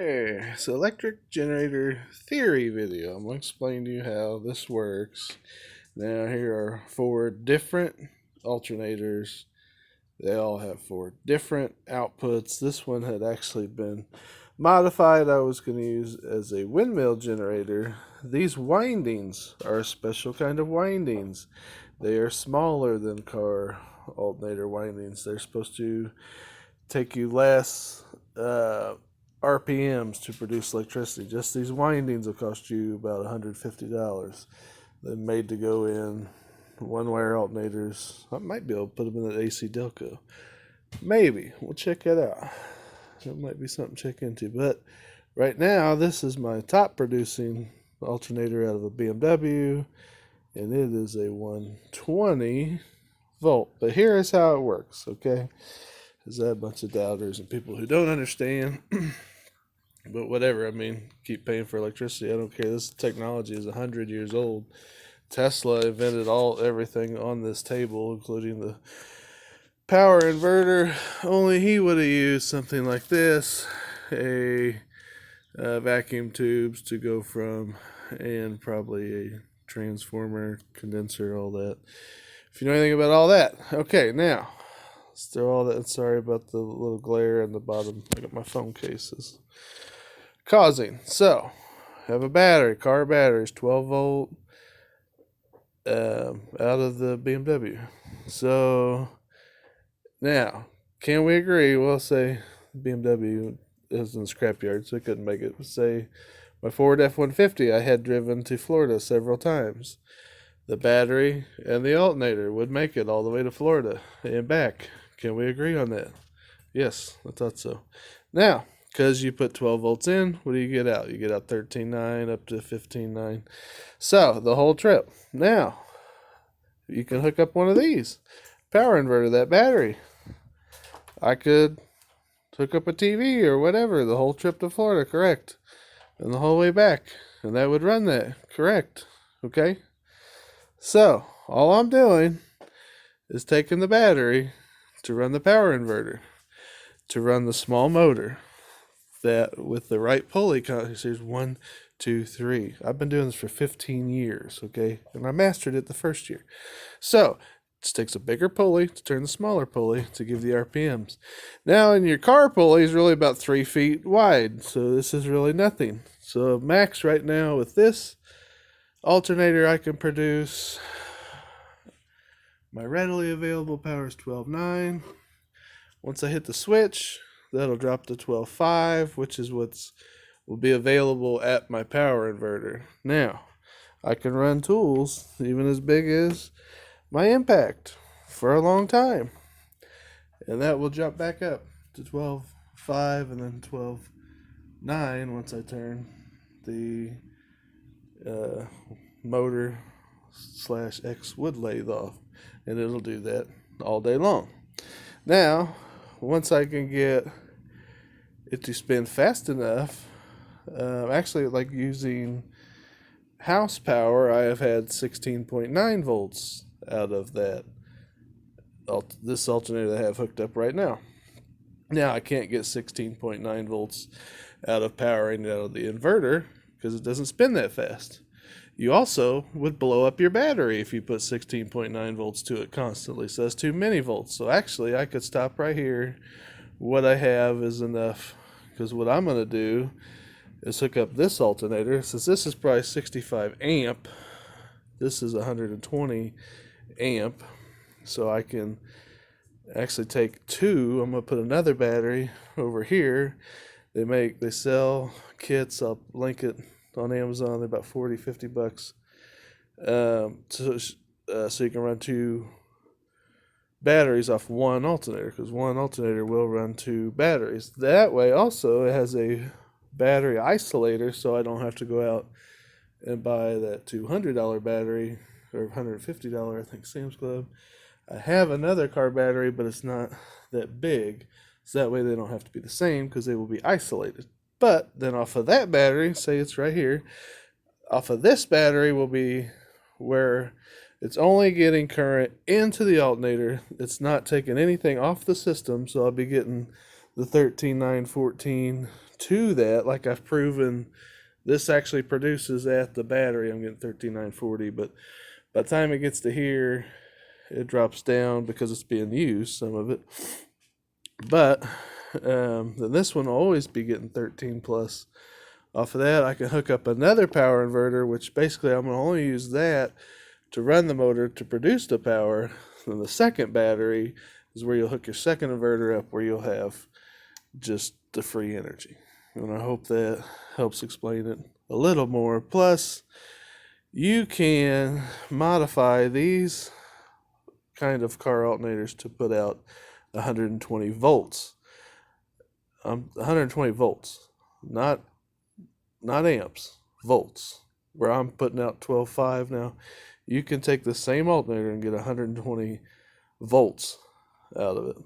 Hey, so electric generator theory video. I'm going to explain to you how this works. Now here are four different alternators. They all have four different outputs. This one had actually been modified. I was going to use as a windmill generator. These windings are a special kind of windings. They are smaller than car alternator windings. They're supposed to take you less RPMs to produce electricity. Just these windings will cost you about $150. They're made to go in one-wire alternators. I might be able to put them in an AC Delco. Maybe. We'll check that out. That might be something to check into. But right now, this is my top producing alternator out of a BMW, and it is a 120 volt. But here is how it works, okay? There's a bunch of doubters and people who don't understand. But whatever, I mean, keep paying for electricity. I don't care. This technology is 100 years old. Tesla invented everything on this table, including the power inverter. Only he would have used something like this, a vacuum tubes to go from, and probably a transformer, condenser, all that. If you know anything about all that. Okay, now, let's throw all that. Sorry about the little glare in the bottom. I got my phone cases causing. So, have a battery, car batteries, 12 volt, out of the BMW. So, now, can we agree? Well, say BMW is in the scrapyard, so it couldn't make it. Say my Ford F-150 I had driven to Florida several times. The battery and the alternator would make it all the way to Florida and back. Can we agree on that? Yes, I thought so. Now, because you put 12 volts in, what do you get out? You get out 13.9 up to 15.9. So, the whole trip. Now, you can hook up one of these. Power inverter, that battery. I could hook up a TV or whatever the whole trip to Florida, correct? And the whole way back. And that would run that, correct? Okay? So, all I'm doing is taking the battery to run the power inverter, to run the small motor, that with the right pulley, here's 1, 2, 3. I've been doing this for 15 years, okay? And I mastered it the first year. So, it just takes a bigger pulley to turn the smaller pulley to give the RPMs. Now, in your car pulley is really about 3 feet wide, so this is really nothing. So, max right now with this alternator I can produce, my readily available power is 12.9. Once I hit the switch, that'll drop to 12.5, which is will be available at my power inverter. Now, I can run tools even as big as my impact for a long time. And that will jump back up to 12.5 and then 12.9 once I turn the motor / X wood lathe off. And it'll do that all day long. Now, once I can get it to spin fast enough, actually, like using house power, I have had 16.9 volts out of that. This alternator that I have hooked up right now. Now, I can't get 16.9 volts out of powering it out of the inverter because it doesn't spin that fast. You also would blow up your battery if you put 16.9 volts to it constantly. So that's too many volts. So actually, I could stop right here. What I have is enough, because what I'm going to do is hook up this alternator. Since this is probably 65 amp, this is 120 amp. So I can actually take two. I'm going to put another battery over here. They sell kits. I'll link it on Amazon. They're about 40, 50 bucks. So you can run two batteries off one alternator, because one alternator will run two batteries. That way also it has a battery isolator, so I don't have to go out and buy that $200 battery or $150, I think, Sam's Club. I have another car battery, but it's not that big, so that way they don't have to be the same because they will be isolated. But then off of that battery, say it's right here, off of this battery will be where it's only getting current into the alternator. It's not taking anything off the system, so I'll be getting the 13, 9, 14 to that, like I've proven this actually produces at the battery. I'm getting 13,940, but by the time it gets to here, it drops down because it's being used, some of it. But then this one will always be getting 13 plus. Off of that, I can hook up another power inverter, which basically I'm going to only use that to run the motor to produce the power. Then the second battery is where you'll hook your second inverter up, where you'll have just the free energy. And I hope that helps explain it a little more. Plus, you can modify these kind of car alternators to put out 120 volts. 120 volts, not amps, volts. Where I'm putting out 12.5 now, you can take the same alternator and get 120 volts out of it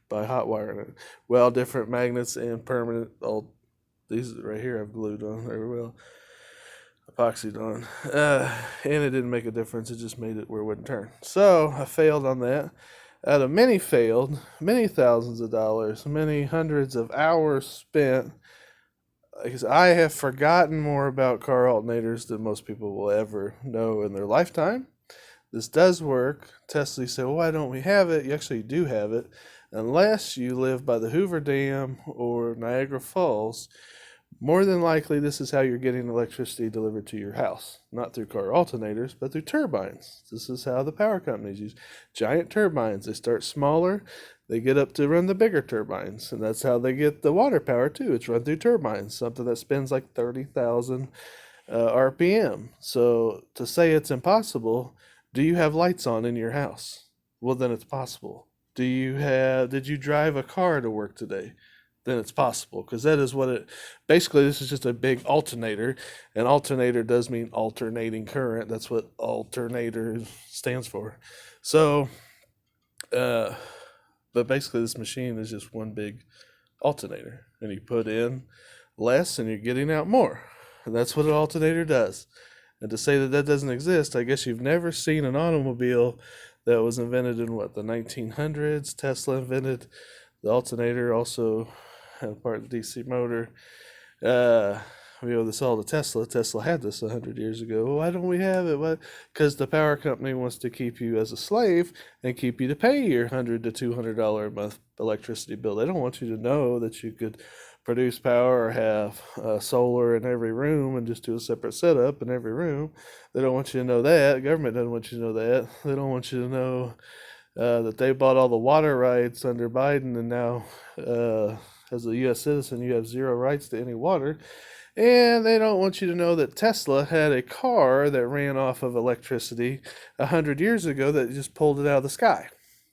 by hot wiring it. Well, different magnets and permanent. All these right here I've glued on very well, epoxied on, and it didn't make a difference. It just made it where it wouldn't turn. So I failed on that. Out of many failed, many thousands of dollars, many hundreds of hours spent. Because I have forgotten more about car alternators than most people will ever know in their lifetime. This does work. Tesla say, well, why don't we have it? You actually do have it. Unless you live by the Hoover Dam or Niagara Falls, more than likely this is how you're getting electricity delivered to your house. Not through car alternators, but through turbines. This is how the power companies use giant turbines. They start smaller. They get up to run the bigger turbines, and that's how they get the water power too. It's run through turbines, something that spins like 30,000 RPM. So to say it's impossible, do you have lights on in your house? Well, then it's possible. Did you drive a car to work today? Then it's possible, because that is what it, basically this is just a big alternator, and alternator does mean alternating current. That's what alternator stands for. So, but basically this machine is just one big alternator, and you put in less and you're getting out more, and that's what an alternator does. And to say that that doesn't exist, I guess you've never seen an automobile that was invented in what, the 1900s. Tesla invented the alternator, also had part of the DC motor. We owe this all to Tesla. Tesla had this 100 years ago. Why don't we have it? Why? Because the power company wants to keep you as a slave and keep you to pay your $100 to $200 a month electricity bill. They don't want you to know that you could produce power or have solar in every room and just do a separate setup in every room. They don't want you to know that. The government doesn't want you to know that. They don't want you to know that they bought all the water rights under Biden, and now as a U.S. citizen you have zero rights to any water. And they don't want you to know that Tesla had a car that ran off of electricity 100 years ago that just pulled it out of the sky.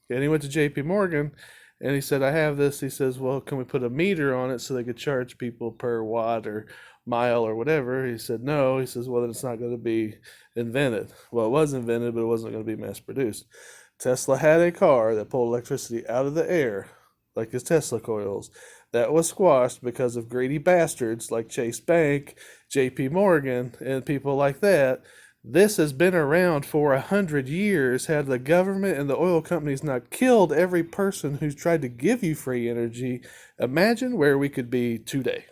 And he went to J.P. Morgan and he said, I have this. He says, well, can we put a meter on it so they could charge people per watt or mile or whatever? He said, no. He says, well, then it's not going to be invented. Well, it was invented, but it wasn't going to be mass produced. Tesla had a car that pulled electricity out of the air, like his Tesla coils. That was squashed because of greedy bastards like Chase Bank, J.P. Morgan, and people like that. This has been around for 100 years. Had the government and the oil companies not killed every person who's tried to give you free energy, imagine where we could be today.